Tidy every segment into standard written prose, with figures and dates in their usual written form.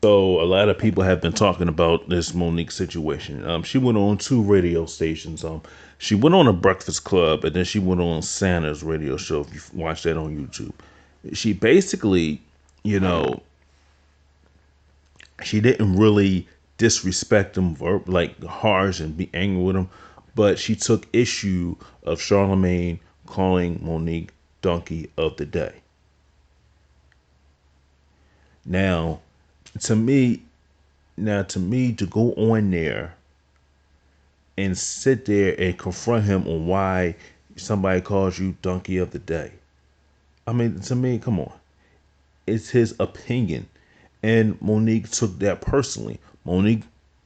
So a lot of people have been talking about this Monique situation. She went on two radio stations. She went on a Breakfast Club, and then she went on Santa's radio show. If you watch that on YouTube, she basically, you know, she didn't really disrespect him or like harsh and be angry with him, but she took issue of Charlemagne calling Monique Donkey of the Day. Now, to me, to go on there and sit there and confront him on why somebody calls you Donkey of the Day. I mean, to me, come on. It's his opinion. And Monique took that personally. Monique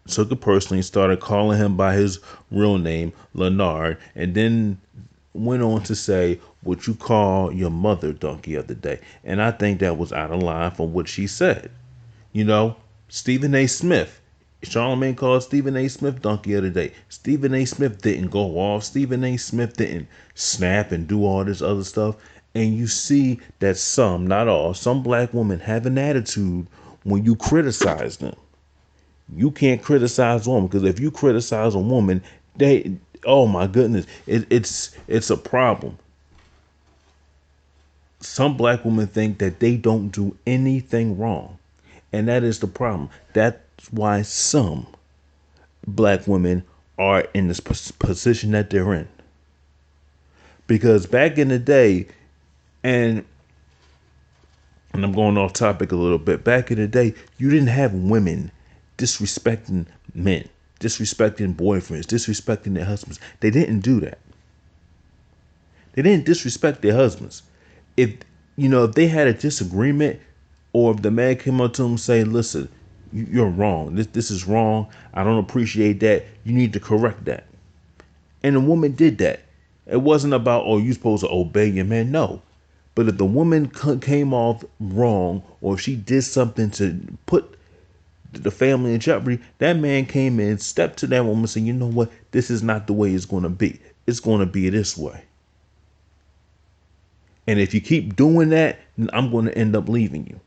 took it personally, started calling him by his real name, Leonard, and then went on to say, "What you call your mother Donkey of the Day." And I think that was out of line from what she said. You know, Stephen A. Smith. Charlemagne called Stephen A. Smith Donkey of the Day. Stephen A. Smith didn't go off. Stephen A. Smith didn't snap and do all this other stuff. And you see that some, not all, some black women have an attitude when you criticize them. You can't criticize a woman because if you criticize a woman, they, oh my goodness, it's a problem. Some black women think that they don't do anything wrong. And that is the problem. That's why some black women are in this position that they're in. Because back in the day, and and I'm going off topic a little bit. Back in the day, you didn't have women disrespecting men, disrespecting boyfriends, disrespecting their husbands. They didn't do that. They didn't disrespect their husbands. If if they had a disagreement, or if the man came up to him and say, "Listen, you're wrong. This is wrong. I don't appreciate that. You need to correct that." And the woman did that. It wasn't about, "Oh, you supposed to obey your man." No. But if the woman came off wrong, or if she did something to put the family in jeopardy, that man came in, stepped to that woman, and said, "You know what? This is not the way it's going to be. It's going to be this way. And if you keep doing that, then I'm going to end up leaving you."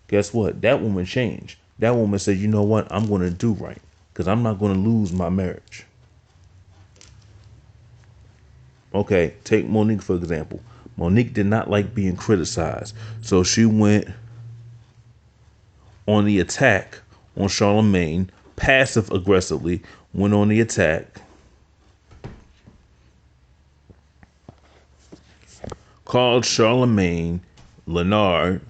Guess what? That woman changed. That woman said, "You know what? I'm going to do right because I'm not going to lose my marriage." Okay, take Monique for example. Monique did not like being criticized, so she went on the attack on Charlemagne, passive aggressively went on the attack, called Charlemagne Leonard,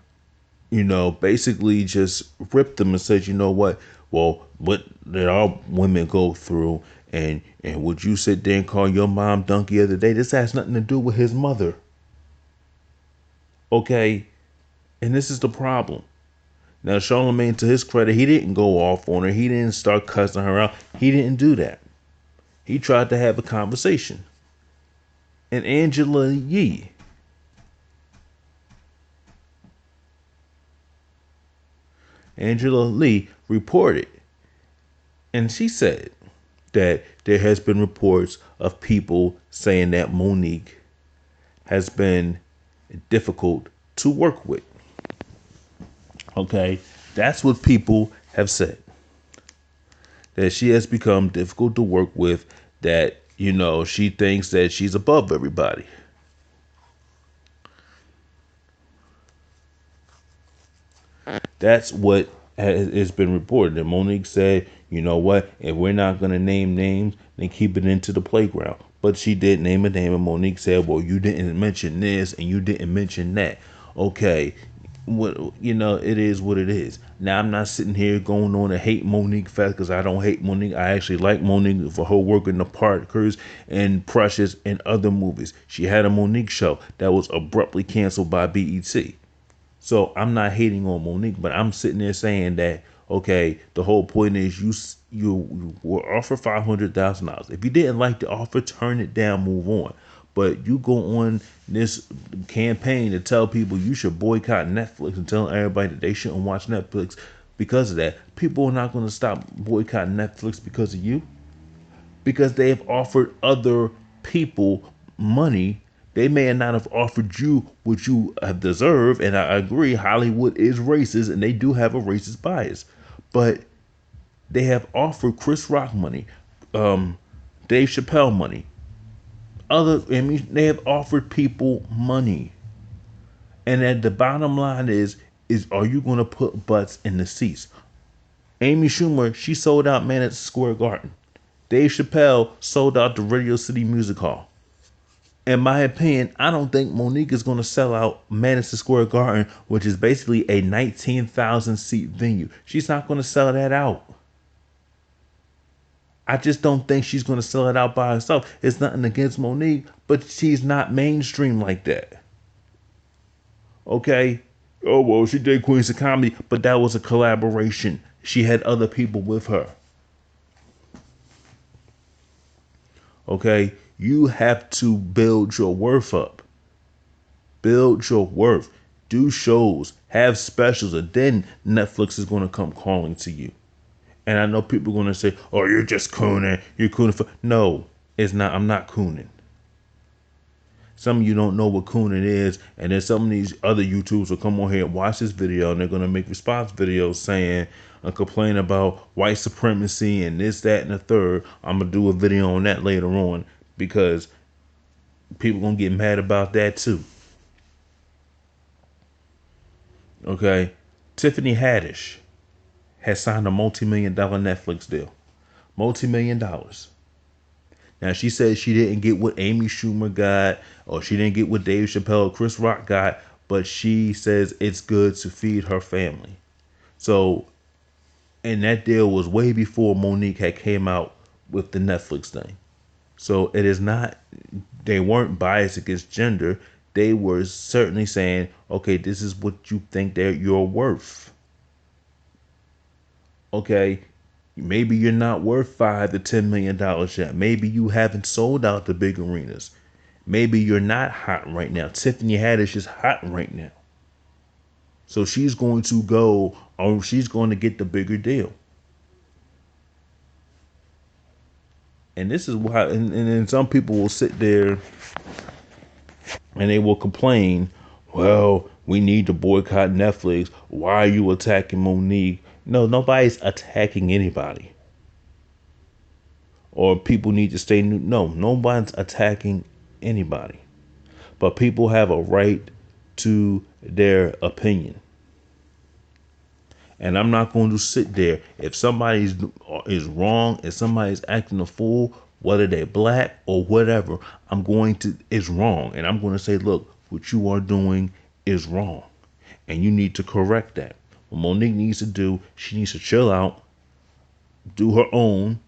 basically just ripped them and said, "You know what? Well, what did our women go through? And would you sit there and call your mom Donkey of the Day? This has nothing to do with his mother." Okay? And this is the problem. Now, Charlemagne, to his credit, he didn't go off on her. He didn't start cussing her out. He didn't do that. He tried to have a conversation. And Angela Lee reported, and she said that there has been reports of people saying that Monique has been difficult to work with. Okay, that's what people have said. That she has become difficult to work with, that, she thinks that she's above everybody. That's what has been reported. And Monique said, "You know what? If we're not going to name names, then keep it into the playground." But she did name a name, and Monique said, "Well, you didn't mention this and you didn't mention that." Okay, it is what it is. Now, I'm not sitting here going on to hate Monique fast, because I don't hate Monique. I actually like Monique for her work in The Parkers and Precious and other movies. She had a Monique show that was abruptly canceled by BET. So I'm not hating on Monique, but I'm sitting there saying that, okay, the whole point is you were offered $500,000. If you didn't like the offer, turn it down, move on. But you go on this campaign to tell people you should boycott Netflix and tell everybody that they shouldn't watch Netflix because of that. People are not going to stop boycotting Netflix because of you, because they have offered other people money They may not have offered you what you have deserved, and I agree, Hollywood is racist, and they do have a racist bias. But they have offered Chris Rock money, Dave Chappelle money. They have offered people money, and at the bottom line is are you going to put butts in the seats? Amy Schumer, she sold out Madison Square Garden. Dave Chappelle sold out the Radio City Music Hall. In my opinion, I don't think Monique is going to sell out Madison Square Garden, which is basically a 19,000 seat venue. She's not going to sell that out. I just don't think she's going to sell it out by herself. It's nothing against Monique, but she's not mainstream like that. Okay? Oh, well, she did Queens of Comedy, but that was a collaboration. She had other people with her. Okay? You have to build your worth up. Build your worth. Do shows. Have specials. And then Netflix is going to come calling to you. And I know people are going to say, oh, you're just cooning. You're cooning for... No, it's not. I'm not cooning. Some of you don't know what cooning is. And then some of these other YouTubers will come on here and watch this video. And they're going to make response videos saying and complain about white supremacy and this, that, and the third. I'm going to do a video on that later on. Because people going to get mad about that too. Okay. Tiffany Haddish has signed a multi-million-dollar Netflix deal. Multi-million dollars. Now, she says she didn't get what Amy Schumer got, or she didn't get what Dave Chappelle or Chris Rock got, but she says it's good to feed her family. So, and that deal was way before Monique had came out with the Netflix thing. So it is not, they weren't biased against gender. They were certainly saying, okay, this is what you think that you're worth. Okay, maybe you're not worth $5 to $10 million yet. Maybe you haven't sold out the big arenas. Maybe you're not hot right now. Tiffany Haddish is hot right now. So she's going to go, or she's going to get the bigger deal. And this is why, and then some people will sit there and they will complain, well, we need to boycott Netflix. Why are you attacking Monique? No, nobody's attacking anybody. Or people need to stay new. No, nobody's attacking anybody. But people have a right to their opinion. And I'm not going to sit there. If somebody is wrong, if somebody's acting a fool, whether they're black or whatever, it's wrong. And I'm going to say, look, what you are doing is wrong. And you need to correct that. What Monique needs to do, she needs to chill out, do her own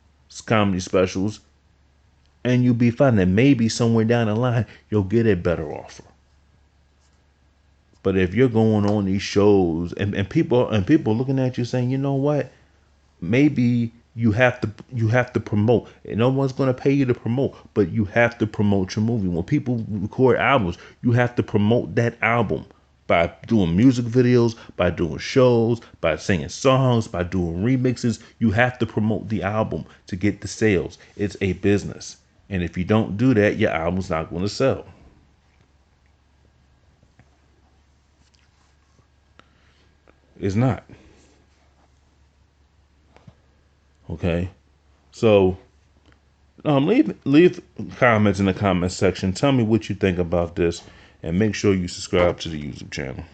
comedy specials, and you'll be fine. And maybe somewhere down the line, you'll get a better offer. But if you're going on these shows and people looking at you saying, you know what, maybe you have to promote. And no one's going to pay you to promote, but you have to promote your movie. When people record albums, you have to promote that album by doing music videos, by doing shows, by singing songs, by doing remixes. You have to promote the album to get the sales. It's a business. And if you don't do that, your album's not going to sell. It's not. Okay. So leave comments in the comment section. Tell me what you think about this, and make sure you subscribe to the YouTube channel.